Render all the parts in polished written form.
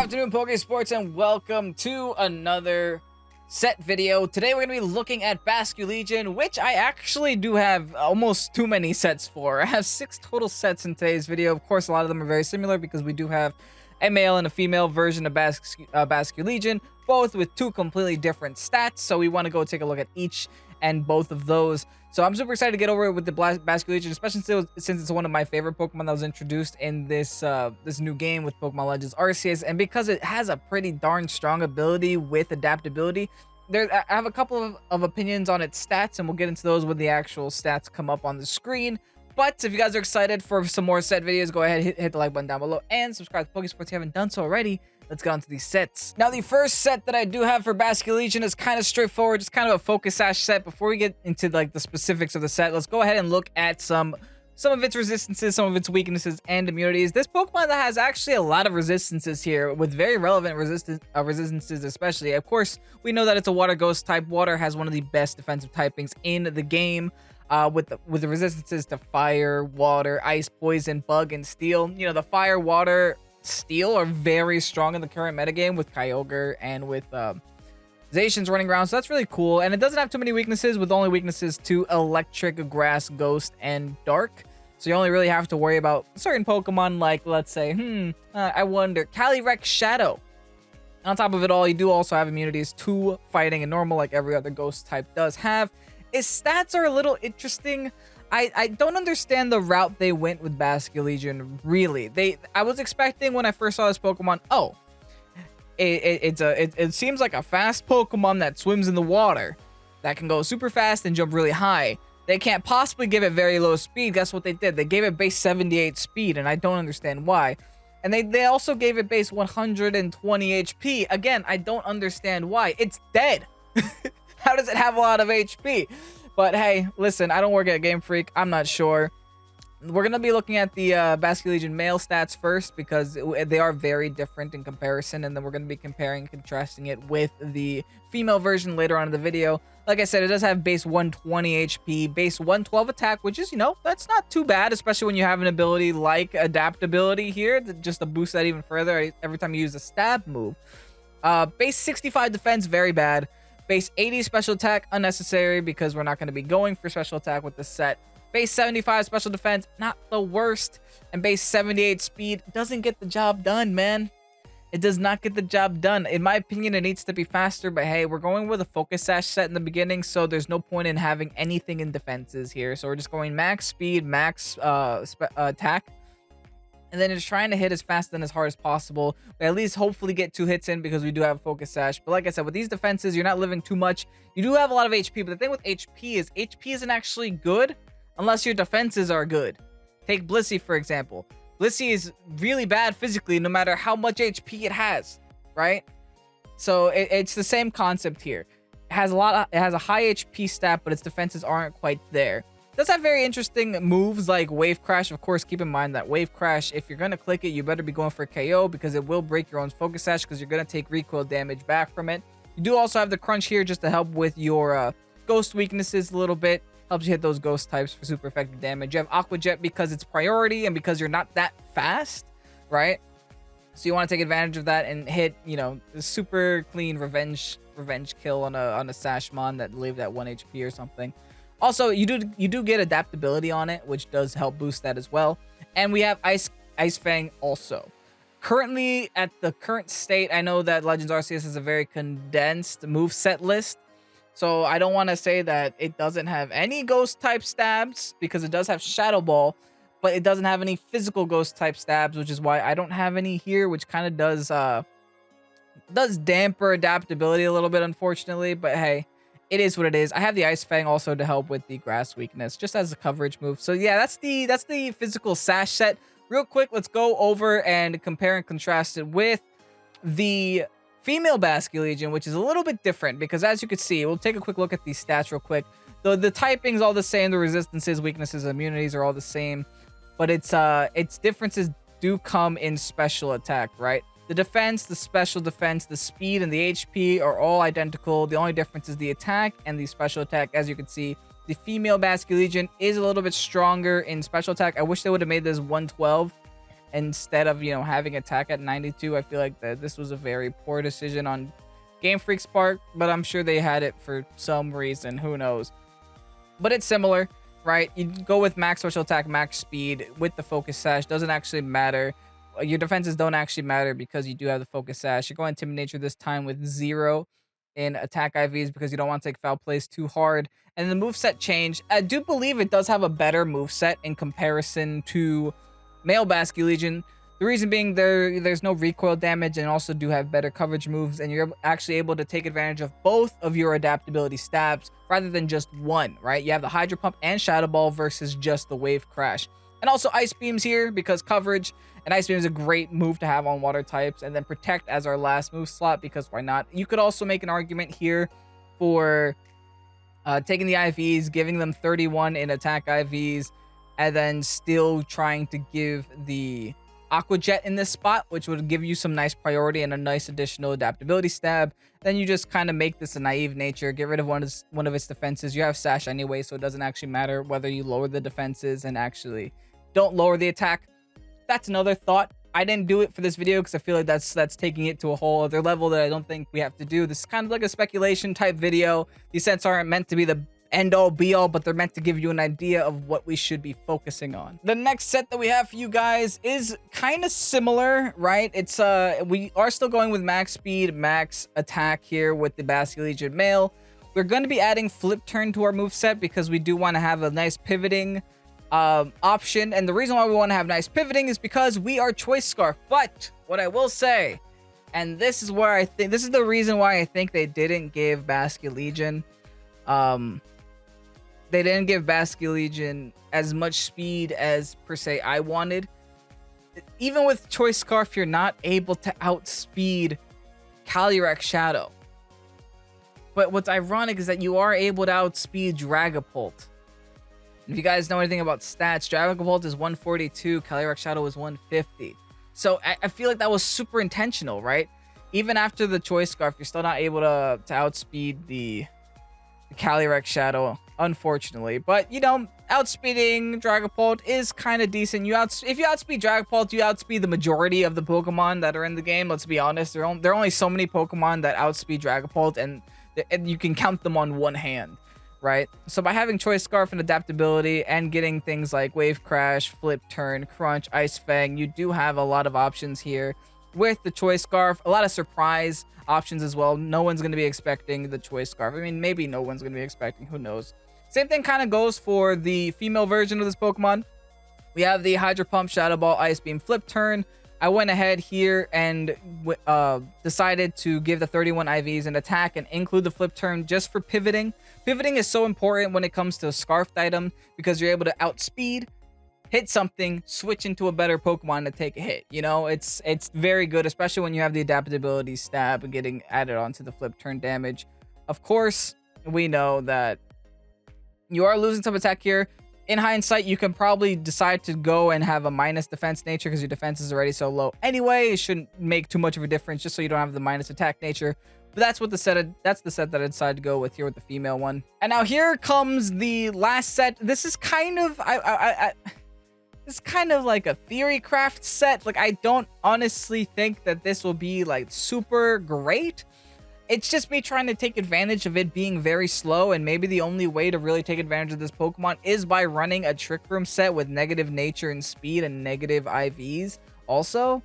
afternoon, Pokesports, and welcome to another set video. Today we're going to be looking at Basculegion, which I actually do have almost too many sets for. I have 6 total sets in today's video. Of course, a lot of them are very similar because we do have a male and a female version of Basculegion, both with 2 completely different stats. So we want to go take a look at each and both of those. So I'm super excited to get over it with the Basculegion, especially since it's one of my favorite Pokemon that was introduced in this this new game with Pokemon Legends Arceus, and because it has a pretty darn strong ability with adaptability. I have a couple of opinions on its stats, and we'll get into those when the actual stats come up on the screen. But if you guys are excited for some more set videos, go ahead, hit the like button down below and subscribe to Pokesports if you haven't done so already. Let's get on to these sets. Now, the first set that I do have for Basculegion is kind of straightforward, just kind of a focus Sash set. Before we get into like the specifics of the set, let's go ahead and look at some of its resistances, some of its weaknesses, and immunities. This Pokemon that has actually a lot of resistances here, with very relevant resistances especially. Of course, we know that it's a water ghost type. Water has one of the best defensive typings in the game. With the resistances to fire, water, ice, poison, bug, and steel. You know, the fire, water, steel are very strong in the current metagame with Kyogre and with Zacian's running around, so that's really cool. And it doesn't have too many weaknesses, with only weaknesses to electric, grass, ghost, and dark. So you only really have to worry about certain Pokemon like, let's say, I wonder, Calyrex Shadow. On top of it all, you do also have immunities to fighting and normal, like every other ghost type does have. His stats are a little interesting. I don't understand the route they went with Basculegion, really. I was expecting when I first saw this Pokemon, oh, it seems like a fast Pokemon that swims in the water, that can go super fast and jump really high. They can't possibly give it very low speed. Guess what they did? They gave it base 78 speed, and I don't understand why. And they also gave it base 120 HP. Again, I don't understand why. It's dead. How does it have a lot of HP? But hey, listen, I don't work at Game Freak. I'm not sure. We're going to be looking at the Basculegion male stats first, because they are very different in comparison. And then we're going to be comparing and contrasting it with the female version later on in the video. Like I said, it does have base 120 HP, base 112 attack, which is, you know, that's not too bad, especially when you have an ability like Adaptability here, just to boost that even further every time you use a stab move. Base 65 defense, very bad. Base 80 special attack, unnecessary because we're not going to be going for special attack with this set. Base 75 special defense, not the worst. And base 78 speed doesn't get the job done, man. It does not get the job done. In my opinion, it needs to be faster, but hey, we're going with a focus Sash set in the beginning, so there's no point in having anything in defenses here. So we're just going max speed, max attack. And then it's trying to hit as fast and as hard as possible, but at least hopefully get 2 hits in because we do have Focus Sash. But like I said, with these defenses, you're not living too much. You do have a lot of HP, but the thing with HP isn't actually good unless your defenses are good. Take Blissey, for example. Blissey is really bad physically no matter how much HP it has, right? So it's the same concept here. It has a high HP stat, but its defenses aren't quite there. It does have very interesting moves like Wave Crash. Of course, keep in mind that Wave Crash, if you're going to click it, you better be going for KO because it will break your own Focus Sash because you're going to take recoil damage back from it. You do also have the Crunch here just to help with your ghost weaknesses a little bit. Helps you hit those ghost types for super effective damage. You have Aqua Jet because it's priority and because you're not that fast, right? So you want to take advantage of that and hit, you know, a super clean revenge kill on a Sashmon that leave that 1 HP or something. Also, you do get adaptability on it, which does help boost that as well. And we have Ice Fang also. Currently, at the current state, I know that Legends Arceus is a very condensed moveset list. So I don't want to say that it doesn't have any ghost type stabs, because it does have Shadow Ball, but it doesn't have any physical ghost type stabs, which is why I don't have any here, which kind of does damper adaptability a little bit, unfortunately. But hey, it is what it is. I have the Ice Fang also to help with the grass weakness, just as a coverage move. So yeah, that's the physical Sash set. Real quick, let's go over and compare and contrast it with the female Basculegion, which is a little bit different because, as you can see, we'll take a quick look at these stats real quick. The typing's all the same, the resistances, weaknesses, immunities are all the same, but its differences do come in special attack, right? The defense, the special defense, the speed, and the HP are all identical. The only difference is the attack and the special attack. As you can see, the female Basculegion is a little bit stronger in special attack. I wish they would have made this 112 instead of, having attack at 92. I feel like that this was a very poor decision on Game Freak's part, but I'm sure they had it for some reason. Who knows? But it's similar, right? You go with max special attack, max speed with the focus sash. Doesn't actually matter. Your defenses don't actually matter because you do have the focus sash. You're going Timid Nature this time with 0 in attack IVs because you don't want to take foul plays too hard. And the moveset change, I do believe it does have a better moveset in comparison to male Basculegion. The reason being there's no recoil damage and also do have better coverage moves, and you're actually able to take advantage of both of your adaptability stabs rather than just one, right? You have the Hydro Pump and Shadow Ball versus just the Wave Crash. And also Ice Beams here because coverage, and Ice Beam is a great move to have on water types, and then Protect as our last move slot because why not? You could also make an argument here for taking the IVs, giving them 31 in attack IVs, and then still trying to give the Aqua Jet in this spot, which would give you some nice priority and a nice additional adaptability stab. Then you just kind of make this a naive nature, get rid of one of its defenses. You have Sash anyway, so it doesn't actually matter whether you lower the defenses and actually don't lower the attack. That's another thought. I didn't do it for this video because I feel like that's taking it to a whole other level that I don't think we have to do. This is kind of like a speculation type video. These sets aren't meant to be the end-all be-all, but they're meant to give you an idea of what we should be focusing on. The next set that we have for you guys is kind of similar, right? It's we are still going with max speed, max attack here with the Basculegion male. We're going to be adding flip turn to our moveset because we do want to have a nice pivoting option, and the reason why we want to have nice pivoting is because we are Choice Scarf. But what I will say, and this is where I think this is the reason why I think they didn't give Basculegion they didn't give Basculegion as much speed as per se I wanted. Even with Choice Scarf, you're not able to outspeed Calyrex Shadow. But what's ironic is that you are able to outspeed Dragapult. If you guys know anything about stats, Dragapult is 142, Calyrex Shadow is 150. So I feel like that was super intentional, right? Even after the Choice Scarf, you're still not able to outspeed the Calyrex Shadow, unfortunately. But, outspeeding Dragapult is kind of decent. If you outspeed Dragapult, you outspeed the majority of the Pokemon that are in the game. Let's be honest. There are only so many Pokemon that outspeed Dragapult, and you can count them on one hand. Right? So by having Choice Scarf and Adaptability and getting things like Wave Crash, Flip Turn, Crunch, Ice Fang, you do have a lot of options here with the Choice Scarf. A lot of surprise options as well. No one's going to be expecting the Choice Scarf. I mean, maybe no one's going to be expecting. Who knows? Same thing kind of goes for the female version of this Pokemon. We have the Hydro Pump, Shadow Ball, Ice Beam, Flip Turn. I went ahead here and decided to give the 31 IVs an attack and include the Flip Turn just for pivoting. Pivoting is so important when it comes to a Scarfed item because you're able to outspeed, hit something, switch into a better Pokemon to take a hit. It's very good, especially when you have the Adaptability stab getting added onto the Flip Turn damage. Of course, we know that you are losing some attack here. In hindsight, you can probably decide to go and have a minus defense nature because your defense is already so low anyway. It shouldn't make too much of a difference just so you don't have the minus attack nature. But that's the set that I decided to go with here with the female one. And now here comes the last set. This is kind of it's kind of like a theory craft set. Like, I don't honestly think that this will be like super great. It's just me trying to take advantage of it being very slow, and maybe the only way to really take advantage of this Pokemon is by running a Trick Room set with negative nature and speed and negative IVs also.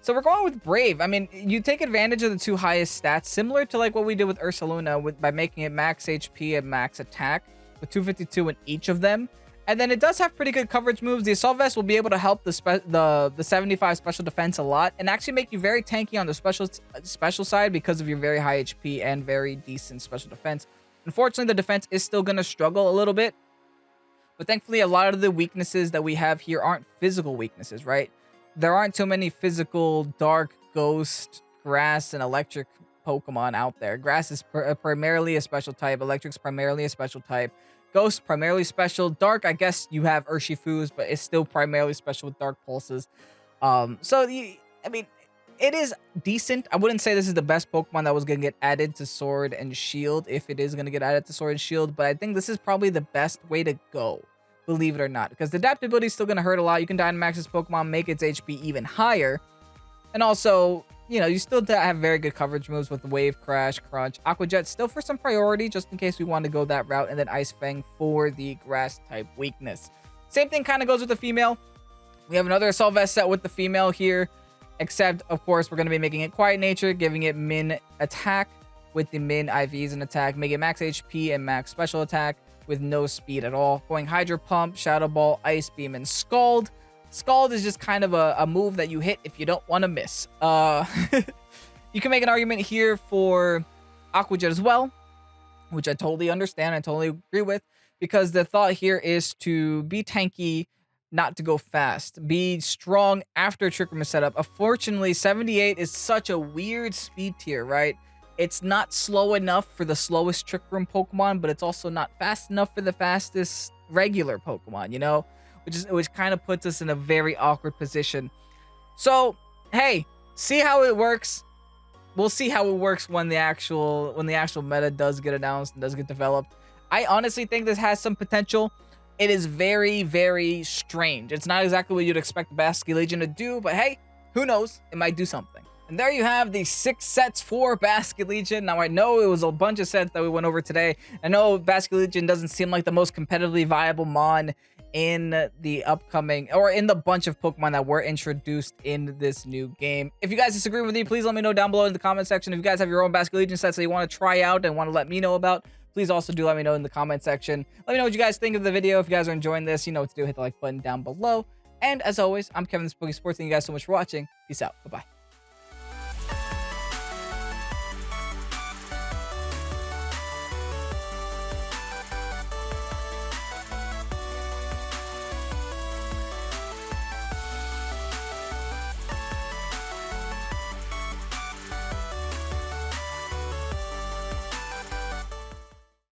So we're going with Brave. I mean, you take advantage of the two highest stats, similar to like what we did with Ursaluna by making it max HP and max attack with 252 in each of them. And then it does have pretty good coverage moves. The Assault Vest will be able to help the 75 special defense a lot and actually make you very tanky on the special side because of your very high HP and very decent special defense. Unfortunately, the defense is still going to struggle a little bit. But thankfully, a lot of the weaknesses that we have here aren't physical weaknesses, right? There aren't too many physical Dark, Ghost, Grass, and Electric Pokemon out there. Grass is primarily a special type. Electric's primarily a special type. Ghost, primarily special. Dark, I guess you have Urshifus, but it's still primarily special with Dark Pulses. I mean, it is decent. I wouldn't say this is the best Pokemon that was going to get added to Sword and Shield, if it is going to get added to Sword and Shield, but I think this is probably the best way to go. believe it or not, because the adaptability is still going to hurt a lot. You can Dynamax this Pokemon, make its HP even higher. And also, you know, you still have very good coverage moves with Wave, Crash, Crunch. Aqua Jet still for some priority, just in case we want to go that route. And then Ice Fang for the grass type weakness. Same thing kind of goes with the female. We have another Assault Vest set with the female here. Except, of course, we're going to be making it Quiet Nature, giving it min attack with the min IVs and attack, make it max HP and max special attack with no speed at all. Going Hydro Pump, Shadow Ball, Ice Beam, and Scald. Scald is just kind of a move that you hit if you don't want to miss. You can make an argument here for Aqua Jet as well, which I totally understand, I totally agree with, because the thought here is to be tanky, not to go fast. Be strong after Trick Room is set up. Unfortunately, 78 is such a weird speed tier, right? It's not slow enough for the slowest Trick Room Pokemon, but it's also not fast enough for the fastest regular Pokemon, you know? Which kind of puts us in a very awkward position. So, hey, see how it works. We'll see how it works when the actual meta does get announced and does get developed. I honestly think this has some potential. It is very, very strange. It's not exactly what you'd expect Basculegion to do, but hey, who knows? It might do something. And there you have the 6 sets for Basculegion. Now, I know it was a bunch of sets that we went over today. I know Basculegion doesn't seem like the most competitively viable mon in the upcoming, or in the bunch of Pokemon that were introduced in this new game. If you guys disagree with me, please let me know down below in the comment section. If you guys have your own Basculegion sets that you want to try out and want to let me know about, please also do let me know in the comment section. Let me know what you guys think of the video. If you guys are enjoying this, you know what to do. Hit the like button down below. And as always, I'm Kevin, this Pokesports. Thank you guys so much for watching. Peace out. Bye-bye.